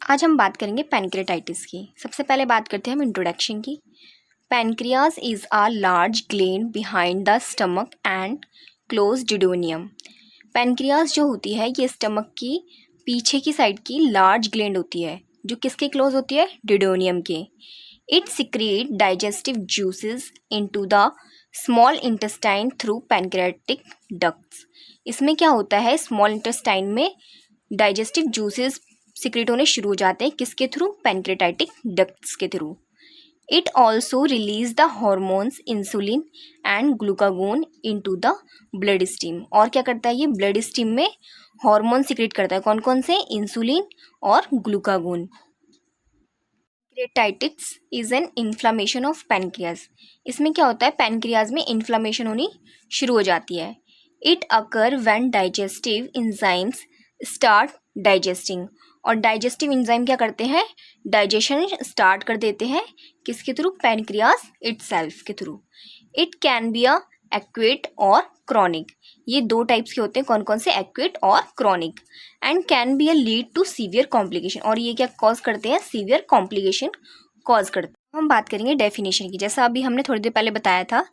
आज हम बात करेंगे पैनक्रेटाइटिस की। सबसे पहले बात करते हैं हम इंट्रोडक्शन की। Pancreas is a large gland behind the stomach and close duodenum. Pancreas जो होती है ये स्टमक की पीछे की साइड की लार्ज ग्लैंड होती है जो किसके क्लोज होती है, डिडोनियम के। It secrete digestive juices into the small intestine through pancreatic ducts. इसमें क्या होता है, स्मॉल इंटेस्टाइन में डाइजेस्टिव जूसेस सिक्रेट होने शुरू हो जाते हैं किसके थ्रू, पैनक्रेटाइटिक डक्ट्स के through. It also release the hormones insulin and glucagon into the blood stream. और क्या करता है ये, ब्लड स्ट्रीम में हार्मोन सिक्रेट करता है। कौन कौन से, इंसुलिन और glucagon. Pancreatitis is an inflammation of pancreas. इसमें क्या होता है, पैनक्रियाज में इन्फ्लामेशन होनी शुरू हो जाती है। It occur when digestive enzymes start digesting. और डाइजेस्टिव एंजाइम क्या करते हैं, डाइजेशन स्टार्ट कर देते हैं किसके थ्रू, पैनक्रियाज इटसेल्फ के through. It can be a acute और क्रॉनिक। ये दो टाइप्स के होते हैं, कौन कौन से, एक्यूट और chronic. And can be a lead to severe complication. और ये क्या कॉज करते हैं, सीवियर कॉम्प्लिकेशन कॉज करते हैं। हम बात करेंगे डेफिनेशन की। जैसा अभी हमने थोड़ी देर पहले बताया था,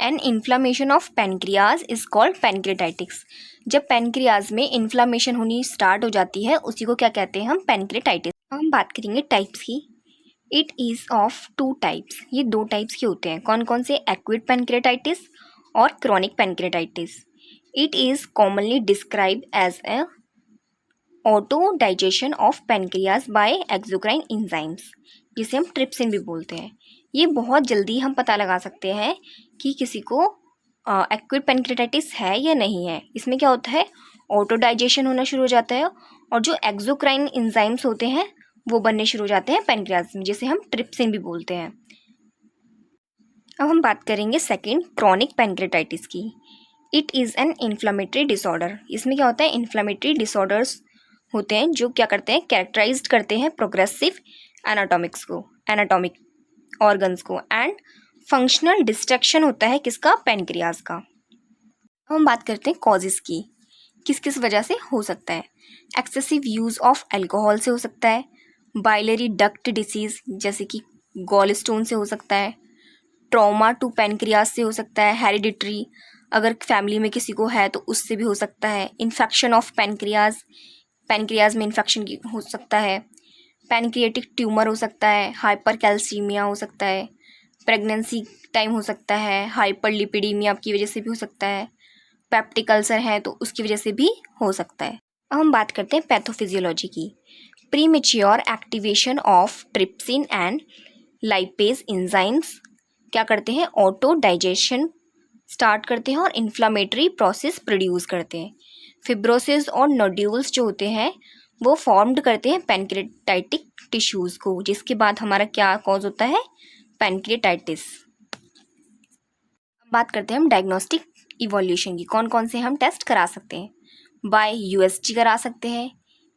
an inflammation of pancreas is called pancreatitis. जब पैनक्रियाज में इन्फ्लामेशन होनी स्टार्ट हो जाती है उसी को क्या कहते हैं हम, पैनक्रेटाइटिस। हम बात करेंगे टाइप्स की। It is of two types. ये दो टाइप्स के होते हैं, कौन कौन से, एक्यूट पैनक्रेटाइटिस और chronic pancreatitis. It is commonly describe as a auto digestion of pancreas by exocrine enzymes, जिसे हम ट्रिप्सिन भी बोलते हैं। ये बहुत जल्दी हम पता लगा सकते हैं कि किसी को एक्यूट पैनक्रेटाइटिस है या नहीं है। इसमें क्या होता है, ऑटो डाइजेशन होना शुरू हो जाता है और जो एक्सोक्राइन एंजाइम्स होते हैं वो बनने शुरू हो जाते हैं पैनक्रियाज में, जिसे हम ट्रिप्सिन भी बोलते हैं। अब हम बात करेंगे सेकंड, क्रॉनिक पैनक्रेटाइटिस की। It is an inflammatory disorder. इसमें क्या होता है, इन्फ्लामेटरी डिसऑर्डर्स होते हैं जो क्या करते हैं, कैरेक्टराइज करते हैं प्रोग्रेसिव एनाटॉमिक ऑर्गन्स को, एंड फंक्शनल डिस्ट्रक्शन होता है किसका, पैनक्रियाज का। अब हम बात करते हैं कॉजेस की, किस किस वजह से हो सकता है। एक्सेसिव यूज़ ऑफ अल्कोहल से हो सकता है, बाइलरी डक्ट डिसीज़ जैसे कि गॉल स्टोन से हो सकता है, ट्रॉमा टू पैनक्रियाज से हो सकता है, हेरिडिटरी अगर फैमिली में किसी को है तो उससे भी हो सकता है, इन्फेक्शन ऑफ पैनक्रियाज, पैनक्रियाज में इन्फेक्शन हो सकता है, पैनक्रियाटिक ट्यूमर हो सकता है, हाइपर कैल्सीमिया हो सकता है, प्रेगनेंसी टाइम हो सकता है, हाइपर लिपिडीमिया की वजह से भी हो सकता है, पेप्टिक अल्सर है तो उसकी वजह से भी हो सकता है। अब हम बात करते हैं पैथोफिजियोलॉजी की। Premature activation of trypsin and lipase enzymes क्या करते हैं, ऑटो डाइजेशन स्टार्ट करते हैं और इन्फ्लामेटरी प्रोसेस प्रोड्यूस करते हैं। फिब्रोसिस और नोड्यूल्स जो होते हैं वो फॉर्म्ड करते हैं पैनक्रेटाइटिक टिश्यूज़ को, जिसके बाद हमारा क्या कॉज होता है, पैनक्रेटाइटिस। बात करते हैं हम डायग्नोस्टिक इवोल्यूशन की। कौन कौन से हम टेस्ट करा सकते हैं, बाय यूएसजी करा सकते हैं,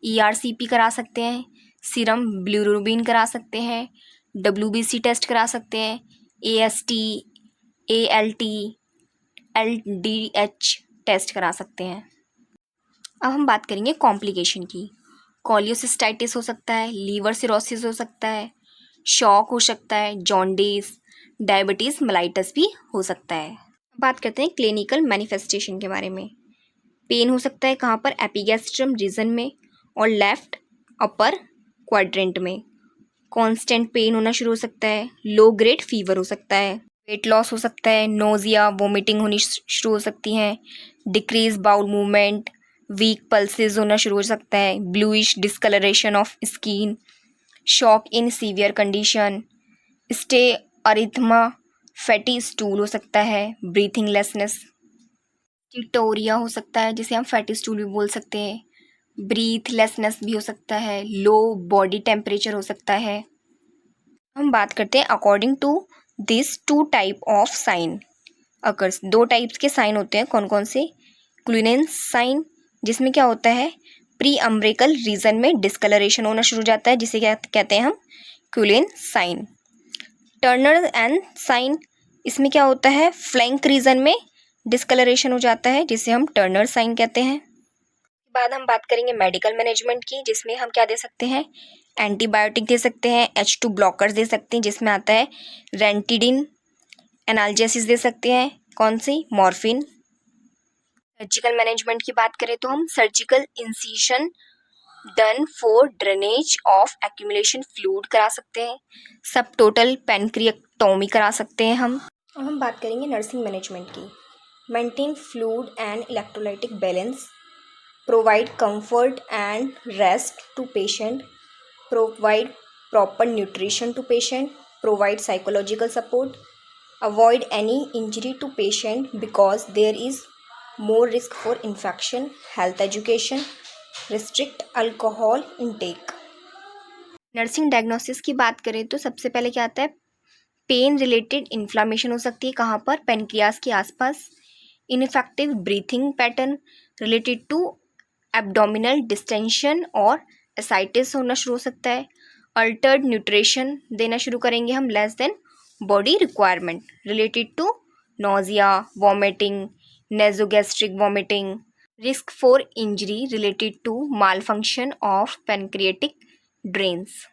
ईआरसीपी करा सकते हैं, सीरम बिलिरुबिन करा सकते हैं, डब्ल्यूबीसी टेस्ट करा सकते हैं, एएसटी, एएलटी, एलडीएच टेस्ट करा सकते हैं। अब हम बात करेंगे कॉम्प्लिकेशन की। कोलियोसिस्टाइटिस हो सकता है, लीवर सिरोसिस हो सकता है, शॉक हो सकता है, जॉन्डिस, डायबिटीज़ मेलाइटस भी हो सकता है। बात करते हैं क्लिनिकल मैनिफेस्टेशन के बारे में। पेन हो सकता है कहाँ पर, एपिगैस्ट्रम रीजन में और लेफ्ट अपर क्वाड्रेंट में। कांस्टेंट पेन होना शुरू हो सकता है, लो ग्रेड फीवर हो सकता है, वेट लॉस हो सकता है, नोजिया वोमिटिंग होनी शुरू हो सकती है, decrease bowel movement, weak pulses होना शुरू हो सकता है, bluish discoloration of skin, shock in severe condition, stay arrhythmia, fatty stool हो सकता है, ब्रीथिंग लेसनेस, टिटोरिया हो सकता है जिसे हम फैटी स्टूल भी बोल सकते हैं, ब्रीथलेसनेस भी हो सकता है, लो बॉडी टेम्परेचर हो सकता है। हम बात करते हैं according to this two type of sign occurs. दो टाइप्स के साइन होते हैं, कौन कौन से, क्लूनेंस साइन जिसमें क्या होता है, प्री अम्ब्रेकल रीजन में डिस्कलरेशन होना शुरू हो जाता है जिसे क्या कहते हैं हम, क्यूलेन साइन। टर्नर एंड साइन, इसमें क्या होता है, फ्लैंक रीजन में डिस्कलरेशन हो जाता है जिसे हम टर्नर साइन कहते हैं। बाद हम बात करेंगे मेडिकल मैनेजमेंट की, जिसमें हम क्या दे सकते हैं, एंटीबायोटिक दे सकते हैं, H2 ब्लॉकर्स दे सकते हैं जिसमें आता है रेंटिडिन, एनाल्जेसिस दे सकते हैं, कौन सी, मॉर्फिन। सर्जिकल मैनेजमेंट की बात करें तो हम surgical incision done for drainage of accumulation fluid करा सकते हैं, सब टोटल पेनक्रिएक्टोमी करा सकते हैं हम। अब हम बात करेंगे नर्सिंग मैनेजमेंट की। Maintain fluid and electrolytic balance, provide comfort and rest to patient, provide proper nutrition to patient, provide psychological support, avoid any injury to patient because there is more risk for infection, health education, restrict alcohol intake। Nursing diagnosis की बात करें तो सबसे पहले क्या आता है, pen related inflammation हो सकती है, कहाँ पर, पेनक्रियास के आसपास। Ineffective breathing pattern related to abdominal distension और एसाइटिस होना शुरू हो सकता है। अल्टर्ड न्यूट्रिशन देना शुरू करेंगे हम, less than body requirement related to nausea, vomiting, nasogastric vomiting. Risk for injury related to malfunction of pancreatic drains.